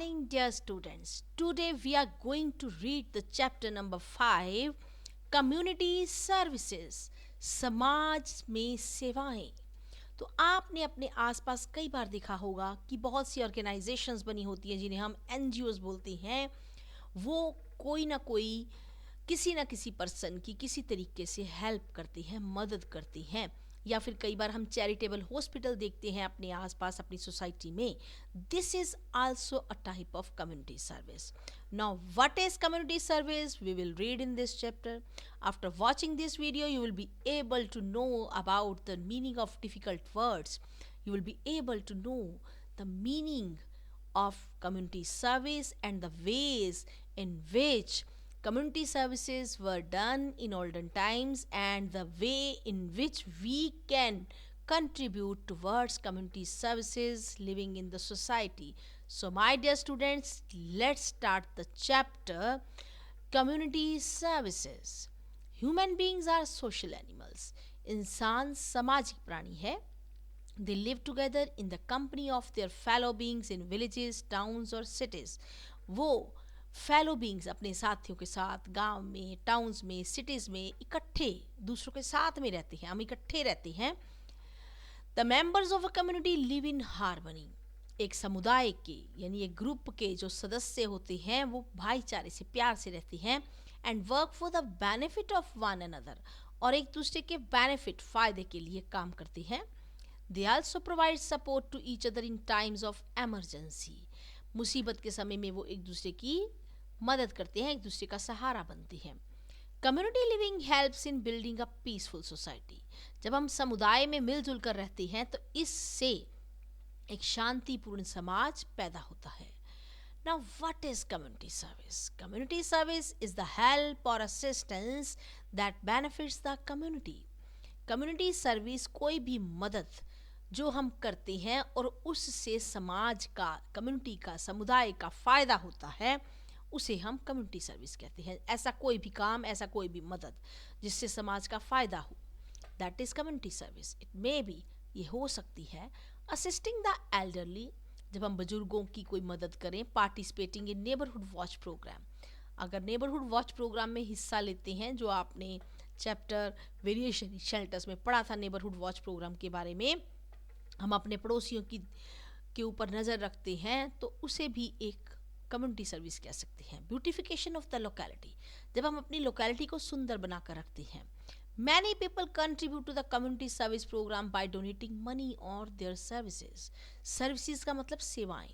morning, dear students. Today we are going to read the chapter number 5, Community Services, समाज में सेवाएं. तो आपने अपने आसपास कई बार देखा होगा कि बहुत सी ऑर्गेनाइजेशंस बनी होती हैं जिन्हें हम एनजीओज बोलते हैं. वो कोई ना कोई किसी ना किसी पर्सन की किसी तरीके से हेल्प करती हैं, मदद करती हैं. या फिर कई बार हम चैरिटेबल हॉस्पिटल देखते हैं अपने आसपास अपनी सोसाइटी में. This is also a type of community service. Now what is community service we will read in this chapter. After watching this video you will be able to know about the meaning of difficult words. You will be able to know the meaning of community service and the ways in which community services were done in olden times and the way in which we can contribute towards community services living in the society. So my dear students, let's start the chapter community services. Human beings are social animals. इंसान सामाजिक प्राणी है. They live together in the company of their fellow beings in villages, towns or cities. वो fellow beings अपने साथियों के साथ गांव में, टाउन्स में, सिटीज़ में इकट्ठे दूसरों के साथ में रहते हैं. हम इकट्ठे रहते हैं. The members of a community live in harmony. एक समुदाय के यानी एक ग्रुप के जो सदस्य होते हैं वो भाईचारे से, प्यार से रहते हैं. And work for the benefit of one another. और एक दूसरे के बेनिफिट, फ़ायदे के लिए काम करते हैं. They also provide support to each other in times of emergency. मुसीबत के समय में वो एक दूसरे की मदद करते हैं, एक दूसरे का सहारा बनते हैं. Community living helps in building a peaceful society. जब हम समुदाय में मिलजुल कर रहते हैं तो इससे एक शांतिपूर्ण समाज पैदा होता है. Now what is community service? Community service is the help और assistance that benefits the community. Community service कोई भी मदद जो हम करते हैं और उससे समाज का, कम्युनिटी का, समुदाय का फ़ायदा होता है, उसे हम कम्युनिटी सर्विस कहते हैं. ऐसा कोई भी काम, ऐसा कोई भी मदद जिससे समाज का फ़ायदा हो, that is community service. It may be, ये हो सकती है, असिस्टिंग द एल्डरली. जब हम बुजुर्गों की कोई मदद करें. Participating in neighbourhood watch programme. अगर नेबरहुड वॉच प्रोग्राम में हिस्सा लेते हैं, जो आपने चैप्टर वेरिएशन शेल्टर्स में पढ़ा था नेबरहुड वॉच प्रोग्राम के बारे में, हम अपने पड़ोसियों की के ऊपर नज़र रखते हैं, तो उसे भी एक कम्युनिटी सर्विस कह सकते हैं. Beautification of the locality. जब हम अपनी लोकेलिटी को सुंदर बना कर रखते हैं. Many people contribute to the community service programme by donating money और देयर सर्विसेज. सर्विसेज का मतलब सेवाएं.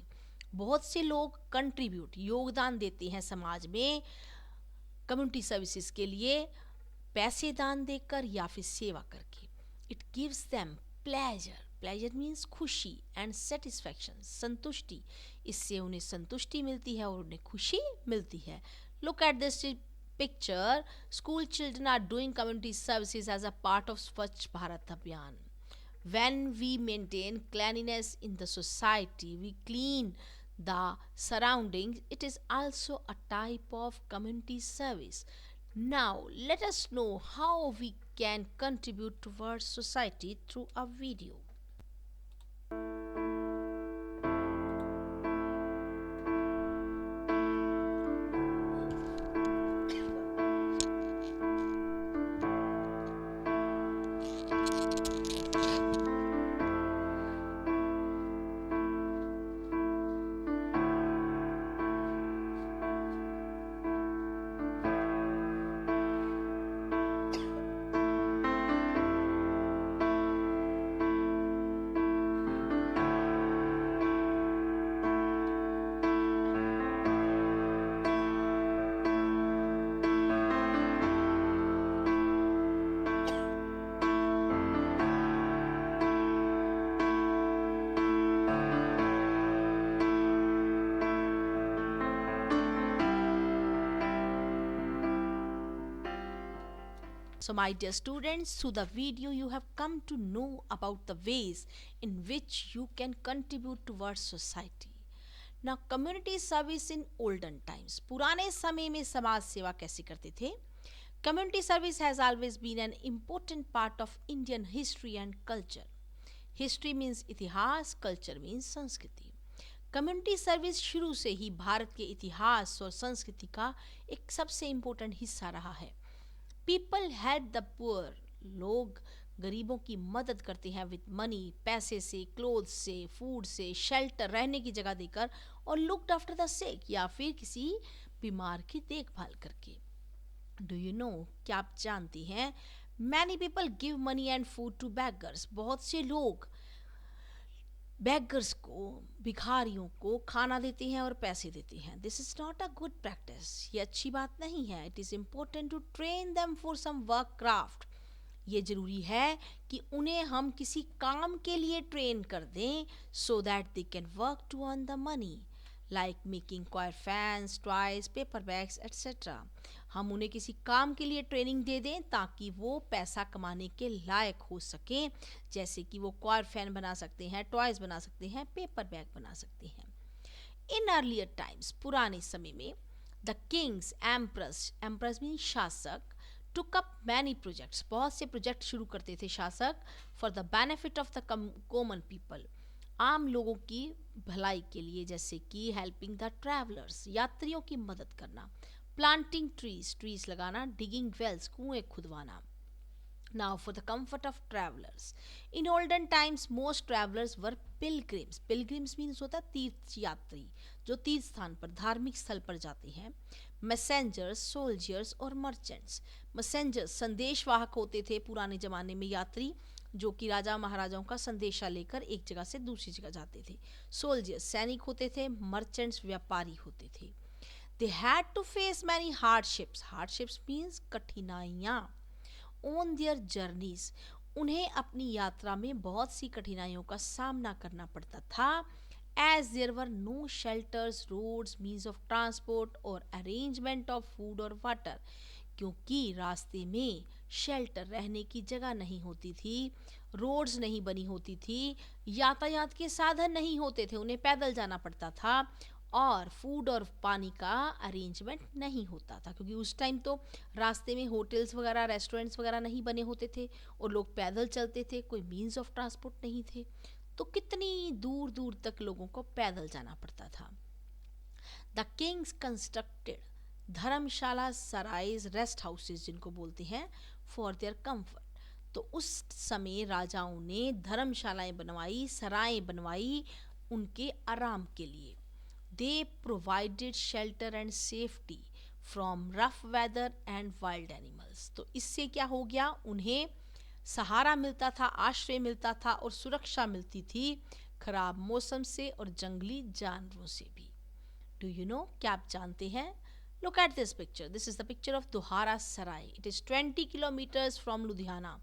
बहुत से लोग कंट्रीब्यूट, योगदान देते हैं समाज में कम्युनिटी सर्विसेज के लिए, पैसे दान देकर या फिर सेवा करके. It gives them pleasure. Pleasure means खुशी, एंड सेटिस्फैक्शन, संतुष्टि. इससे उन्हें संतुष्टि मिलती है और उन्हें खुशी मिलती है. Look at this picture. School children are doing community services as a part of Swachh Bharat अभियान. When we maintain cleanliness in the society, we clean the surroundings. It is also a type of community service. Now, let us know how we can contribute towards society through a video. So my dear students, through the video you have come to know about the ways in which you can contribute towards society. Now community service in olden times. पुराने समय में समाज सेवा कैसे करते थे? Community service has always been an important part of Indian history and culture. History means इतिहास, culture means संस्कृति. कम्युनिटी सर्विस शुरू से ही भारत के इतिहास और संस्कृति का एक सबसे इम्पोर्टेंट हिस्सा रहा है। पीपल हेल्प द पुअर, लोग गरीबों की मदद करते हैं विद मनी, पैसे से, क्लोथ से, फूड से, शेल्टर रहने की जगह देकर, और लुक्ड आफ्टर द सिक या फिर किसी बीमार की देखभाल करके। डू यू नो, क्या आप जानती हैं, many people give money and food to beggars, बहुत से लोग बेगर्स को, भिखारियों को खाना देते हैं और पैसे देते हैं। This is not a good practice, ये अच्छी बात नहीं है। It is important to train them for some work craft, ये जरूरी है कि उन्हें हम किसी काम के लिए ट्रेन कर दें, so that they can work to earn the money, like making coir fans, toys, paper bags etcetera. हम उन्हें किसी काम के लिए ट्रेनिंग दे दें ताकि वो पैसा कमाने के लायक हो सकें, जैसे कि वो क्वायर फैन बना सकते हैं, टॉयज बना सकते हैं, पेपर बैग बना सकते हैं। इन अर्लियर टाइम्स, पुराने समय में, the Kings, empress, empress mean शासक, टुक अप मैनी प्रोजेक्ट्स, बहुत से प्रोजेक्ट शुरू करते थे शासक, for the benefit of the common people, आम लोगों की भलाई के लिए, जैसे कि हेल्पिंग द ट्रैवलर्स, यात्रियों की मदद करना, प्लांटिंग ट्रीज, ट्रीज लगाना, डिगिंग वेल्स, कुएं खुदवाना। Now for the comfort of travelers. In olden times most travelers were pilgrims. Pilgrims means होता है तीर्थ यात्री, जो तीर्थ स्थान पर, धार्मिक स्थल पर जाते हैं। मैसेंजर्स, सोल्जर्स और मर्चेंट्स। मैसेंजर्स संदेशवाहक होते थे पुराने जमाने में, यात्री जो कि राजा महाराजाओं का संदेशा लेकर एक जगह से दूसरी जगह जाते थे। सोल्जर्स सैनिक होते थे, मर्चेंट्स व्यापारी होते थे। They had to face many hardships. Hardships means कठिनाइयाँ। On their journeys, उन्हें अपनी यात्रा में बहुत सी कठिनाइयों का सामना करना पड़ता था। As there were no shelters, roads, means of transport or arrangement of food or water, क्योंकि रास्ते में शेल्टर, रहने की जगह नहीं होती थी, रोड्स नहीं बनी होती थी, यातायात के साधन नहीं होते थे, उन्हें पैदल जाना पड़ता था, और फूड और पानी का अरेंजमेंट नहीं होता था, क्योंकि उस टाइम तो रास्ते में होटल्स वगैरह, रेस्टोरेंट्स वगैरह नहीं बने होते थे, और लोग पैदल चलते थे, कोई मीन्स ऑफ ट्रांसपोर्ट नहीं थे, तो कितनी दूर दूर तक लोगों को पैदल जाना पड़ता था। The kings constructed dharamshala, sarais, rest houses जिनको बोलते हैं, फॉर देयर कंफर्ट। तो उस समय राजाओं ने धर्मशालाएं बनवाई, सराएं बनवाई उनके आराम के लिए। They provided shelter and safety from rough weather and wild animals. तो इससे क्या हो गया, उन्हें सहारा मिलता था, आश्रय मिलता था और सुरक्षा मिलती थी खराब मौसम से और जंगली जानवरों से भी। डू यू नो, क्या आप जानते हैं? Look at this picture, this is the picture of Doraha Sarai. It is 20 kilometres from Ludhiana.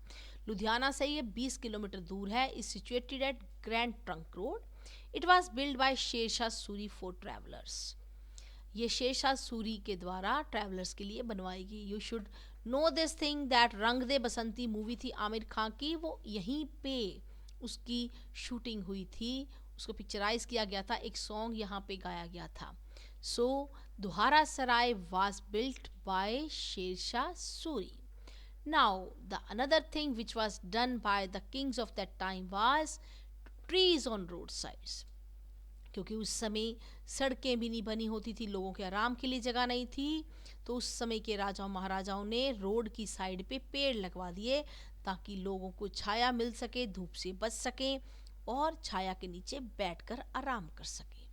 Ludhiana से ये 20 किलोमीटर दूर है। Is situated at Grand Trunk Road. It was build by Sher Shah Suri for travellers. ये शेरशाह सूरी के द्वारा ट्रैवलर्स के लिए बनवाई गई। You should know this thing that रंग दे बसंती मूवी थी आमिर खान की, वो यहीं पे उसकी शूटिंग हुई थी, उसको पिक्चराइज किया गया था, एक सॉन्ग यहाँ पे गाया गया था। सो दोहारा सराय was built by Sher Suri. Now the another thing which was done by the kings of that time was trees on roadsides. क्योंकि उस समय सड़कें भी नहीं बनी होती थी, लोगों के आराम के लिए जगह नहीं थी, तो उस समय के राजाओं महाराजाओं ने रोड की साइड पे पेड़ लगवा दिए ताकि लोगों को छाया मिल सके, धूप से बच सके और छाया के नीचे बैठकर आराम कर सके।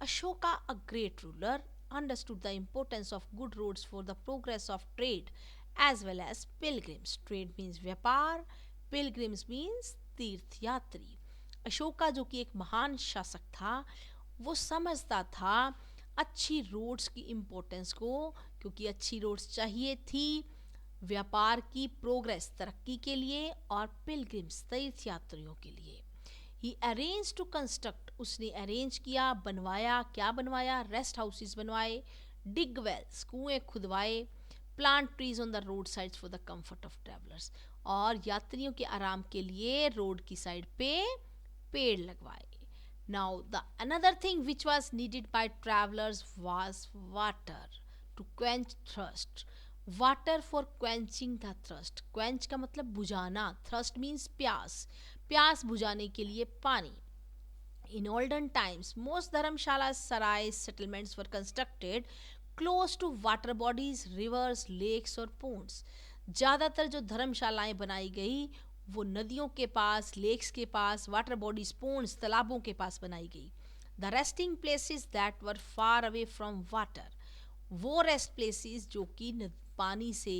Ashoka, a great ruler, understood the importance of good roads for the progress of trade as well as pilgrims. Trade means व्यापार, pilgrims means तीर्थ यात्री। अशोका जो कि एक महान शासक था, वो समझता था अच्छी रोड्स की इम्पोर्टेंस को, क्योंकि अच्छी रोड्स चाहिए थी व्यापार की प्रोग्रेस, तरक्की के लिए, और पिलग्रिम्स, तीर्थ यात्रियों के लिए। ही अरेंज टू कंस्ट्रक्ट, उसने अरेंज किया, बनवाया, क्या बनवाया, रेस्ट हाउसेस बनवाए, डिग वेल्स, कुएं खुदवाए, plant trees on the road sides for the comfort of travellers, और यात्रियों के आराम के लिए रोड की साइड पे पेड़ लगवाए। Now the another thing which was needed by travellers was water to quench thrust. Water for quenching the thrust. Quench का मतलब बुझाना, थ्रस्ट मीन्स प्यास, प्यास बुझाने के लिए पानी। In olden times, most dharamshalas, sarais, settlements were constructed close to water bodies, rivers, lakes और ponds. ज़्यादातर जो धर्मशालाएं बनाई गई वो नदियों के पास, लेक्स के पास, वाटर बॉडीज, पोन्ड्स, तालाबों के पास बनाई गई. The resting places that were far away from water, वो रेस्ट प्लेसेस जो कि पानी से,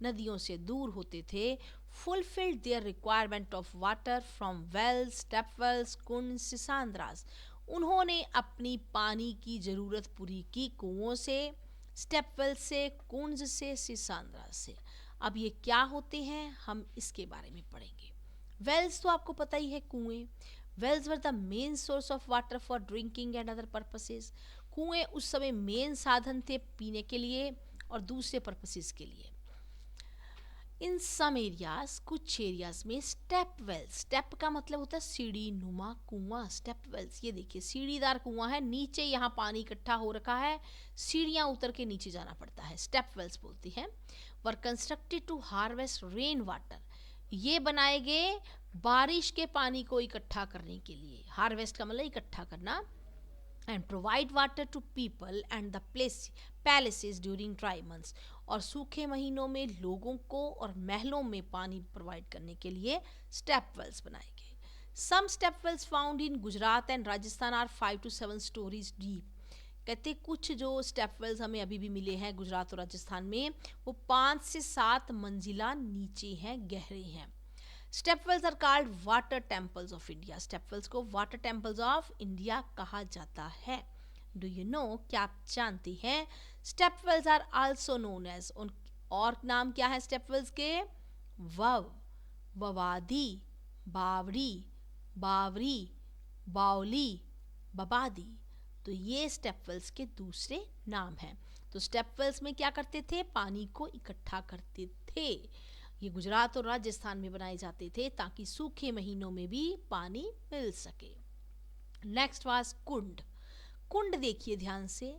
नदियों से दूर होते थे, fulfilled their requirement of water from wells, step wells, कुंड, सिसांद्रास. उन्होंने अपनी पानी की ज़रूरत पूरी की कुओं से, स्टेप वेल से, कुंड से, सिसांद्रास से. अब ये क्या होते हैं हम इसके बारे में पढ़ेंगे. वेल्स तो आपको पता ही है, कुएं. Wells were the main source of water for drinking and other purposes. कुएं उस समय मेन साधन थे पीने के लिए और दूसरे पर्पसेस के लिए. इन सम एरियाज, कुछ एरियाज में स्टेप वेल्स, स्टेप का मतलब होता है सीढ़ी नुमा कुआं. स्टेप वेल्स, ये देखिए सीढ़ीदार कुआं है, नीचे यहाँ पानी इकट्ठा हो रखा है, सीढ़ियाँ उतर के नीचे जाना पड़ता है, स्टेप वेल्स बोलती हैं. Were constructed to harvest rain water, ये बनाए गए बारिश के पानी को इकट्ठा करने के लिए. हार्वेस्ट का मतलब इकट्ठा करना. And provide water to people and the palaces during dry months, और सूखे महीनों में लोगों को और महलों में पानी प्रोवाइड करने के लिए स्टेप वेल्स बनाए गए. Some step wells found in Gujarat and Rajasthan are 5 to 7 stories deep. कहते कुछ जो स्टेप वेल्स हमें अभी भी मिले हैं गुजरात और राजस्थान में, वो 5 से 7 मंजिला नीचे हैं, गहरे हैं. Step wells are called water temples of India. Step wells को वाटर टेम्पल्स ऑफ इंडिया कहा जाता है. डू यू नो, क्या आप जानती हैं, step wells are also known as, और नाम क्या है स्टेप वेल्स के? वव, बवादी, बावड़ी, बावरी, बावली, बबादी. तो ये स्टेप वेल्स के दूसरे नाम हैं. तो स्टेप वेल्स में क्या करते थे? पानी को इकट्ठा करते थे. ये गुजरात और राजस्थान में बनाए जाते थे ताकि सूखे महीनों में भी पानी मिल सके. नेक्स्ट वाज कुंड. कुंड देखिए ध्यान से,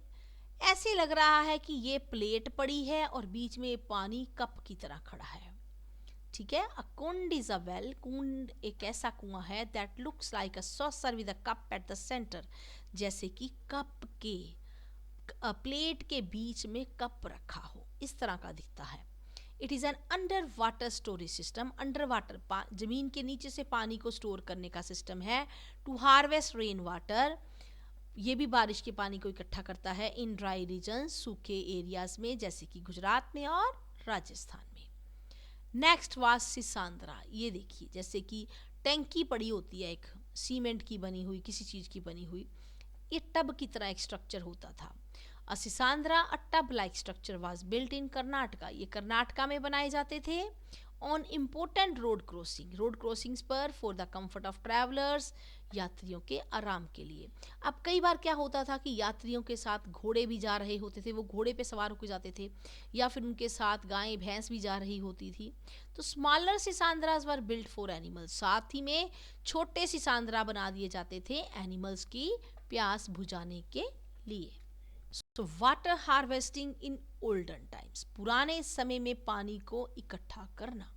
ऐसे लग रहा है कि ये प्लेट पड़ी है और बीच में पानी कप की तरह खड़ा है. ठीक है. अ कुंड इज अ वेल. कुंड एक ऐसा कुआं है that looks like a saucer with a cup at the centre, जैसे कि कप के प्लेट के बीच में कप रखा हो, इस तरह का दिखता है. It is an under water storage system. Under water, जमीन के नीचे से पानी को स्टोर करने का सिस्टम है. टू हार्वेस्ट रेन वाटर, ये भी बारिश के पानी को इकट्ठा करता है. इन ड्राई रीजन, सूखे एरियाज में, जैसे कि गुजरात में और राजस्थान में. Next was Sisandra. ये देखिए जैसे कि टैंकी पड़ी होती है एक सीमेंट की बनी हुई, किसी चीज़ की बनी हुई, ये टब की तरह एक स्ट्रक्चर होता था. A Sisandra, a tub like structure was built in Karnataka. ये कर्नाटका में बनाए जाते थे. On important road crossing, road crossings पर, for the comfort of travellers, यात्रियों के आराम के लिए. अब कई बार क्या होता था कि यात्रियों के साथ घोड़े भी जा रहे होते थे, वो घोड़े पे सवार होकर जाते थे, या फिर उनके साथ गायें भैंस भी जा रही होती थी. तो smaller Sisandras were built for animals. साथ ही में छोटे सिसांद्रा बना दिए जाते थे एनिमल्स की प्यास बुझाने के लिए. So water harvesting in olden times, पुराने समय में पानी को इकट्ठा करना.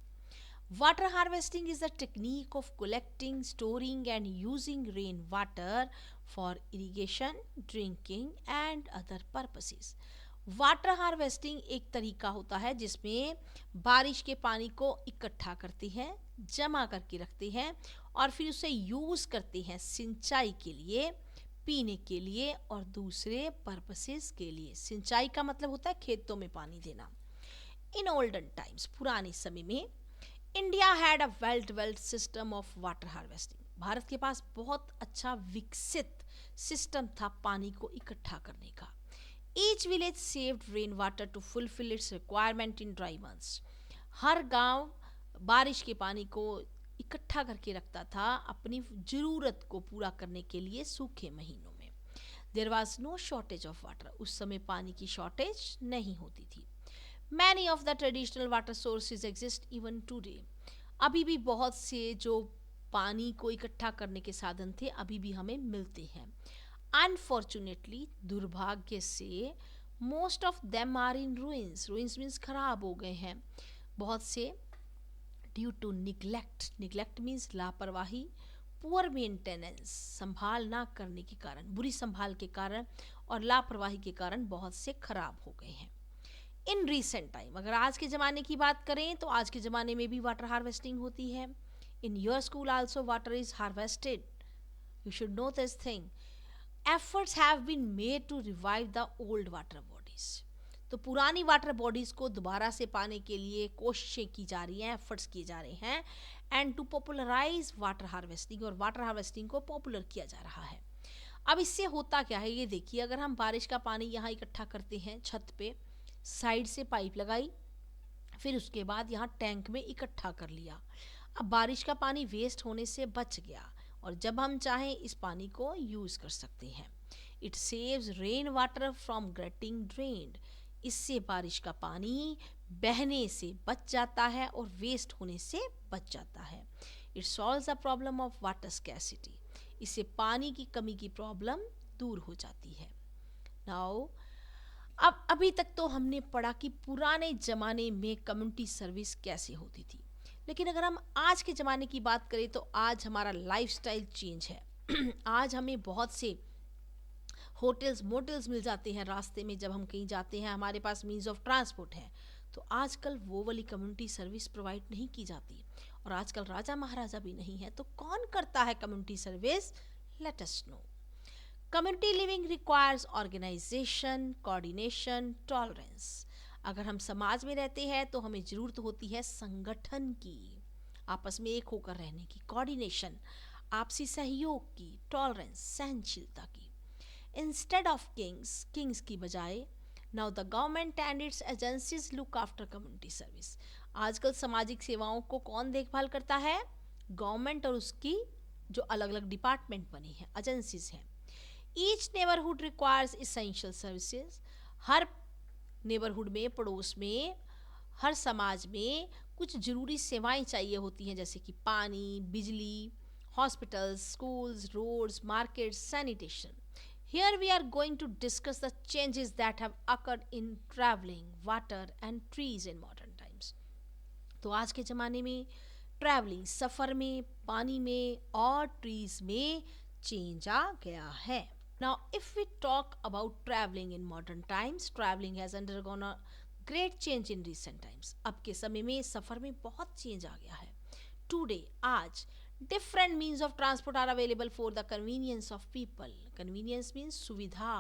Water harvesting is the technique of collecting, storing and using rain water for irrigation, drinking and other purposes. Water harvesting एक तरीका होता है जिसमें बारिश के पानी को इकट्ठा करते हैं, जमा करके रखते हैं और फिर उसे यूज़ करते हैं सिंचाई के लिए, पीने के लिए और दूसरे पर्पसेस के लिए. सिंचाई का मतलब होता है खेतों में पानी देना. इन ओल्डन टाइम्स, पुराने समय में, India had a well developed system of water harvesting. Bharat के पास बहुत अच्छा विकसित सिस्टम था पानी को इकट्ठा करने का. Each village saved rain water to fulfil its requirement in dry months. हर गांव बारिश के पानी को इकट्ठा करके रखता था अपनी ज़रूरत को पूरा करने के लिए सूखे महीनों में. There was no shortage of water. उस समय पानी की शॉर्टेज नहीं होती थी. Many of the traditional water sources exist even today. अभी भी बहुत से जो पानी को इकट्ठा करने के साधन थे अभी भी हमें मिलते हैं. अनफॉर्चुनेटली, दुर्भाग्य से, most of them are in ruins. Ruins means खराब हो गए हैं बहुत से. Due to neglect, neglect means लापरवाही, पुअर मेंटेनेंस, संभाल ना करने के कारण, बुरी संभाल के कारण और लापरवाही के कारण बहुत से खराब हो गए हैं। इन रिसेंट टाइम, अगर आज के ज़माने की बात करें तो आज के ज़माने में भी वाटर हार्वेस्टिंग होती है. In your school also water is harvested. You should know this thing. Efforts have been made to revive the old water bodies. तो पुरानी वाटर बॉडीज को दोबारा से पाने के लिए कोशिशें की जा रही हैं, एफर्ट्स किए जा रहे हैं, and to popularise water harvesting, और वाटर हार्वेस्टिंग को पॉपुलर किया जा रहा है. अब इससे होता क्या है ये देखिए, अगर हम बारिश का पानी यहाँ इकट्ठा करते हैं छत पे, साइड से पाइप लगाई, फिर उसके बाद यहाँ टैंक में इकट्ठा कर लिया. अब बारिश का पानी वेस्ट होने से बच गया और जब हम चाहें इस पानी को यूज़ कर सकते हैं. It saves rain water from getting drained. इससे बारिश का पानी बहने से बच जाता है और वेस्ट होने से बच जाता है. It solves the problem of water scarcity. इससे पानी की कमी की प्रॉब्लम दूर हो जाती है. नाउ अब अभी तक तो हमने पढ़ा कि पुराने ज़माने में कम्युनिटी सर्विस कैसे होती थी, लेकिन अगर हम आज के ज़माने की बात करें तो आज हमारा लाइफस्टाइल चेंज है. आज हमें बहुत से होटल्स मोटल्स मिल जाते हैं रास्ते में, जब हम कहीं जाते हैं हमारे पास मीन्स ऑफ ट्रांसपोर्ट है. तो आजकल वो वाली कम्युनिटी सर्विस प्रोवाइड नहीं की जाती, और आजकल राजा महाराजा भी नहीं है. तो कौन करता है community service? Let us know. Community living requires organisation, coordination, tolerance. अगर हम समाज में रहते हैं तो हमें ज़रूरत होती है संगठन की, आपस में एक होकर रहने की, कोऑर्डिनेशन, आपसी सहयोग की, टॉलरेंस, सहनशीलता की. इंस्टेड ऑफ किंग्स की बजाय now the government and it's agencies look after community service. आजकल सामाजिक सेवाओं को कौन देखभाल करता है? गवर्नमेंट और उसकी जो अलग अलग डिपार्टमेंट बने हैं, एजेंसीज हैं. Each neighbourhood requires essential services. हर नेबरहुड में, पड़ोस में, हर समाज में कुछ ज़रूरी सेवाएं चाहिए होती हैं, जैसे कि पानी, बिजली, hospitals, schools, roads, markets, sanitation. Here we are going to discuss the changes that have occurred in traveling, water and trees in modern times. तो आज के ज़माने में ट्रैवलिंग, सफ़र में, पानी में और ट्रीज में चेंज आ गया है. Now, if we talk about traveling in modern times, traveling has undergone a great change in recent times. अब के समय में सफ़र में बहुत चेंज आ गया है. Today, आज different means of transport are available for the convenience of people. Convenience means सुविधा.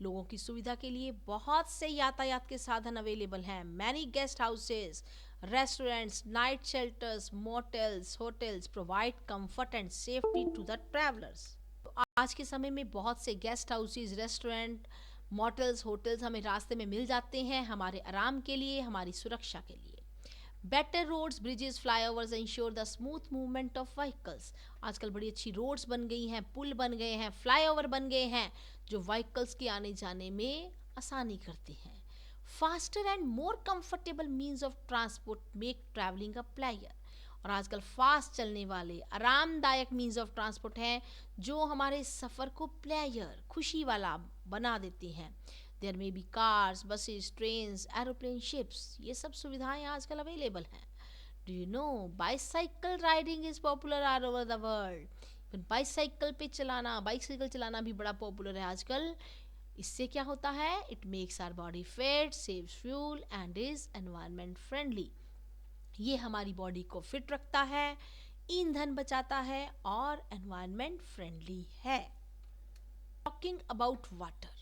लोगों की सुविधा के लिए बहुत से यातायात के साधन अवेलेबल हैं. Many guest houses, restaurants, night shelters, motels, hotels provide comfort and safety to the travelers. तो आज के समय में बहुत से guest houses, restaurant, motels, hotels हमें रास्ते में मिल जाते हैं हमारे आराम के लिए, हमारी सुरक्षा के लिए. Better roads, bridges, flyovers ensure the smooth movement of vehicles. आजकल बड़ी अच्छी रोड्स बन गई हैं, पुल बन गए हैं, फ्लाईओवर बन गए हैं, जो व्हीकल्स के आने जाने में आसानी करते हैं. Faster and more comfortable means of transport make travelling a pleasure. और आजकल फास्ट चलने वाले आरामदायक मीन्स ऑफ ट्रांसपोर्ट हैं जो हमारे सफ़र को प्लेजर, खुशी वाला बना देते हैं. There may be cars, buses, trains, aeroplane, ships. ये सब सुविधाएं आजकल अवेलेबल हैं. Do you know bicycle riding is popular all over the world. Bicycle चलाना भी बड़ा पॉपुलर है आजकल. इससे क्या होता है? It makes our body fit, saves fuel and is environment friendly. ये हमारी बॉडी को फिट रखता है, ईंधन बचाता है और एनवायरनमेंट फ्रेंडली है. Talking about water.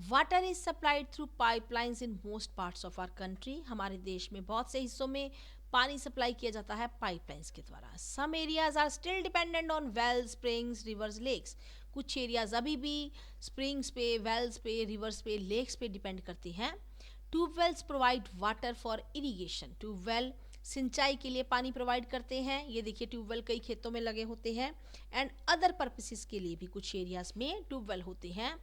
Water is supplied through pipelines in most parts of our country. हमारे देश में बहुत से हिस्सों में पानी सप्लाई किया जाता है पाइपलाइंस के द्वारा. Some areas are still dependent on wells, springs, rivers, lakes. कुछ एरियाज अभी भी स्प्रिंग्स पे, वेल्स पे, रिवर्स पे, लेक्स पे डिपेंड करती हैं. Tubewells provide water for irrigation. Tubewell सिंचाई के लिए पानी प्रोवाइड करते हैं. ये देखिए ट्यूबवेल कई खेतों में लगे होते हैं. एंड अदर पर्पसेस के लिए भी कुछ एरियाज में ट्यूबवेल होते हैं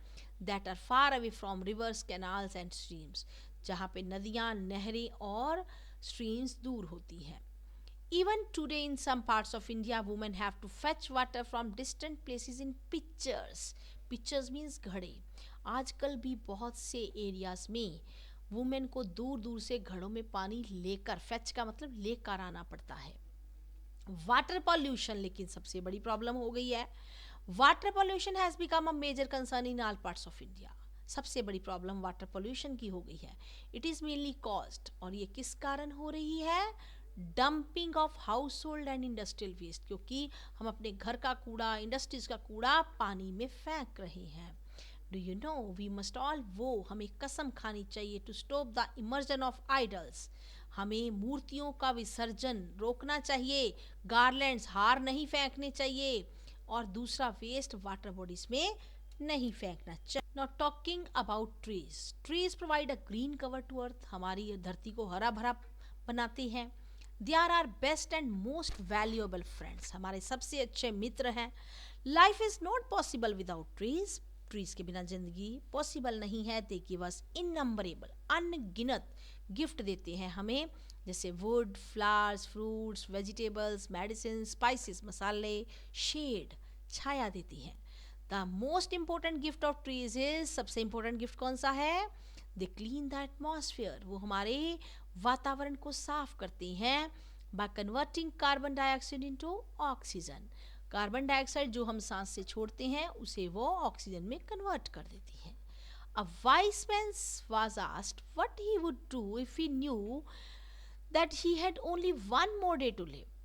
that are far away from rivers, canals and streams, जहाँ पे नदियाँ, नहरें और स्ट्रीम्स दूर होती हैं. Even today in some parts of India, women have to fetch water from distant places in pitchers. Pitchers means घड़े. आजकल भी बहुत से एरियाज में वुमेन को दूर दूर से घड़ों में पानी लेकर, फेच का मतलब लेकर आना पड़ता है. वाटर पॉल्यूशन लेकिन सबसे बड़ी प्रॉब्लम हो गई है. Water pollution has become a major concern in all parts of India. सबसे बड़ी प्रॉब्लम वाटर पॉल्यूशन की हो गई है. इट इज़ मेनली कॉज्ड, और ये किस कारण हो रही है? Dumping of household and industrial waste, क्योंकि हम अपने घर का कूड़ा, इंडस्ट्रीज का कूड़ा पानी में फेंक रहे हैं. Do you know we must all वो हमें कसम खानी चाहिए to stop the immersion of idols. हमें मूर्तियों का विसर्जन रोकना चाहिए. गार्लैंड्स, हार नहीं फेंकने चाहिए. और दूसरा, वेस्ट वाटर बॉडीज में नहीं फेंकना चाहिए. Not talking about trees. Trees provide a green cover to earth. हमारी धरती को हरा भरा बनाते हैं. They are our best and most valuable friends. हमारे सबसे अच्छे मित्र हैं. Life is not possible without trees. Trees के बिना जिंदगी पॉसिबल नहीं है. दे गिव अस इननंबरेबल, अनगिनत गिफ्ट देते हैं हमें, जैसे would, flowers, fruits, vegetables, medicine, spices, मसाले, शेड, छाया देती हैं. The most important gift of trees is, सबसे इंपॉर्टेंट गिफ्ट कौन सा है? They clean the atmosphere. वो हमारे वातावरण को साफ करते हैं by converting carbon dioxide into oxygen. Carbon dioxide जो हम सांस से छोड़ते हैं उसे वो ऑक्सीजन में कन्वर्ट कर देती है. A wise man was asked what he would do if he knew that he had only one more day to live.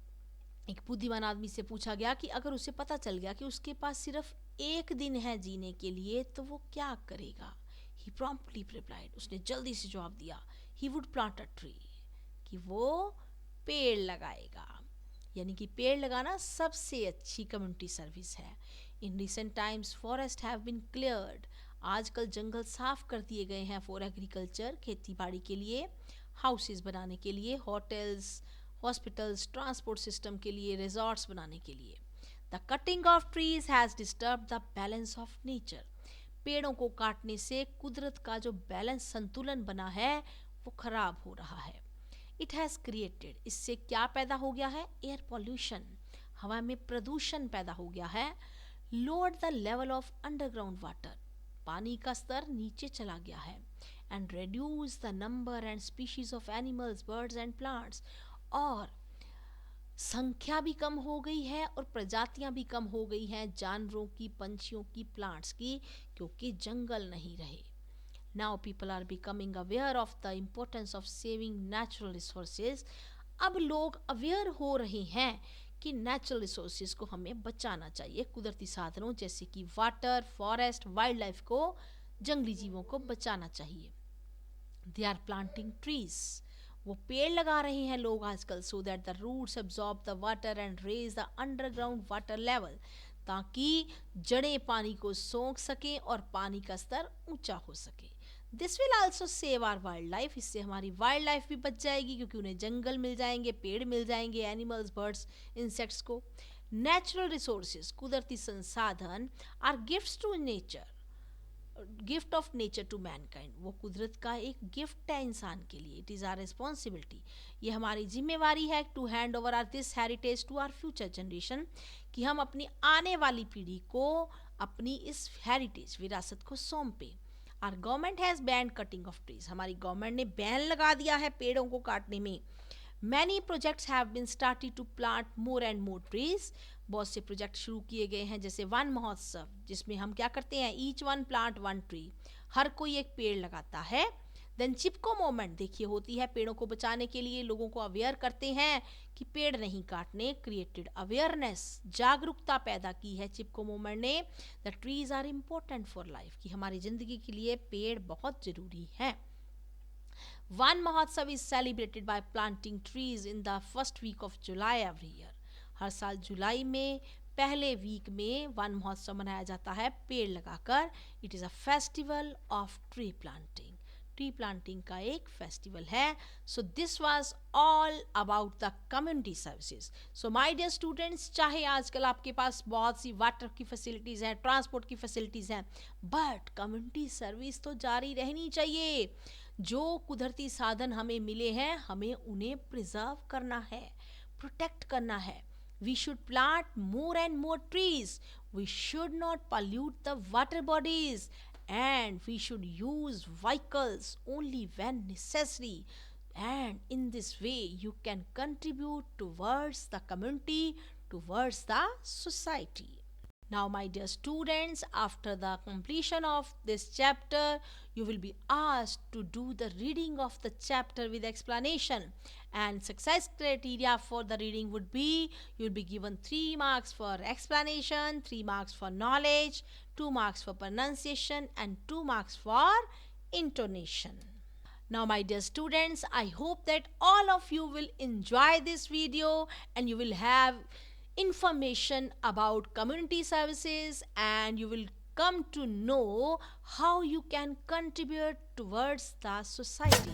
एक बुद्धिमान आदमी से पूछा गया कि अगर उसे पता चल गया कि उसके पास सिर्फ एक दिन है जीने के लिए तो वो क्या करेगा. He promptly replied. उसने जल्दी से जवाब दिया. He would plant a tree. कि वो पेड़ लगाएगा. यानी कि पेड़ लगाना सबसे अच्छी कम्युनिटी सर्विस है. In recent times forest have been cleared. आजकल जंगल साफ कर दिए गए हैं फॉर एग्रीकल्चर, खेती बाड़ी के लिए, हाउसेस बनाने के लिए, होटल्स, हॉस्पिटल्स, ट्रांसपोर्ट सिस्टम के लिए, रिजॉर्ट्स बनाने के लिए. The cutting of trees has disturb the balance of nature. पेड़ों को काटने से कुदरत का जो बैलेंस, संतुलन बना है, वो खराब हो रहा है. इट हैज़ क्रिएटेड, इससे क्या पैदा हो गया है? एयर पॉल्यूशन, हवा में प्रदूषण पैदा हो गया है. Lower the level of underground water, पानी का स्तर नीचे चला गया है. And reduce the number and species of animals, birds and plants. और संख्या भी कम हो गई है और प्रजातियां भी कम हो गई हैं जानवरों की, पंछियों की, प्लांट्स की, क्योंकि जंगल नहीं रहे. Now people are becoming aware of the importance of saving natural resources. अब लोग अवेयर हो रहे हैं कि नेचुरल रिसोर्सेज को हमें बचाना चाहिए. कुदरती साधनों जैसे कि वाटर, फॉरेस्ट, वाइल्ड लाइफ को, जंगली जीवों को बचाना चाहिए. They are planting trees. वो पेड़ लगा रहे हैं लोग आजकल, so that the roots absorb the water and raise the underground water level, ताकि जड़ें पानी को सोख सकें और पानी का स्तर ऊंचा हो सके. This will also save our wildlife. इससे हमारी वाइल्ड लाइफ भी बच जाएगी, क्योंकि उन्हें जंगल मिल जाएंगे, पेड़ मिल जाएंगे, एनिमल्स, बर्ड्स, इंसेक्ट्स को. नेचुरल रिसोर्सेज, कुदरती संसाधन, are gifts to nature, gift of nature to mankind. वो कुदरत का एक गिफ्ट है इंसान के लिए. It is our responsibility. ये हमारी जिम्मेवारी है to hand over our this heritage to our future generation, कि हम अपनी आने वाली पीढ़ी को अपनी इस हेरिटेज, विरासत को सौंपें. Our government has ban cutting of trees. हमारी गवर्नमेंट ने बैन लगा दिया है पेड़ों को काटने में. Many projects have been started to plant more and more trees. बहुत से प्रोजेक्ट शुरू किए गए हैं, जैसे वन महोत्सव, जिसमें हम क्या करते हैं? Each one plant one tree. हर कोई एक पेड़ लगाता है. देन चिपको मोमेंट, देखिए होती है पेड़ों को बचाने के लिए, लोगों को अवेयर करते हैं कि पेड़ नहीं काटने. क्रिएटेड अवेयरनेस, जागरूकता पैदा की है चिपको मोमेंट ने. The trees are important for life, कि हमारी जिंदगी के लिए पेड़ बहुत जरूरी है. Van Mahotsav is celebrated by planting trees in the first week of July every year. हर साल जुलाई में पहले वीक में वन महोत्सव मनाया जाता है पेड़ लगाकर. It is a festival of tree planting. Tree planting का एक फेस्टिवल है. So this was all about the community services. So my dear students, चाहे आजकल आपके पास बहुत सी वाटर की फैसिलिटीज़ हैं, ट्रांसपोर्ट की फैसिलिटीज़ हैं, बट कम्युनिटी सर्विस तो जारी रहनी चाहिए. जो कुदरती साधन हमें मिले हैं, हमें उन्हें प्रिजर्व करना है, प्रोटेक्ट करना है. We should plant more and more trees. We should not pollute the water bodies, and we should use vehicles only when necessary. and in this way you can contribute towards the community, towards the society. Now, my dear students, after the completion of this chapter, you will be asked to do the reading of the chapter with explanation. And success criteria for the reading would be you will be given 3 marks for explanation, 3 marks for knowledge, 2 marks for pronunciation, and 2 marks for intonation. Now, my dear students, I hope that all of you will enjoy this video and you will have information about community services and you will come to know how you can contribute towards the society.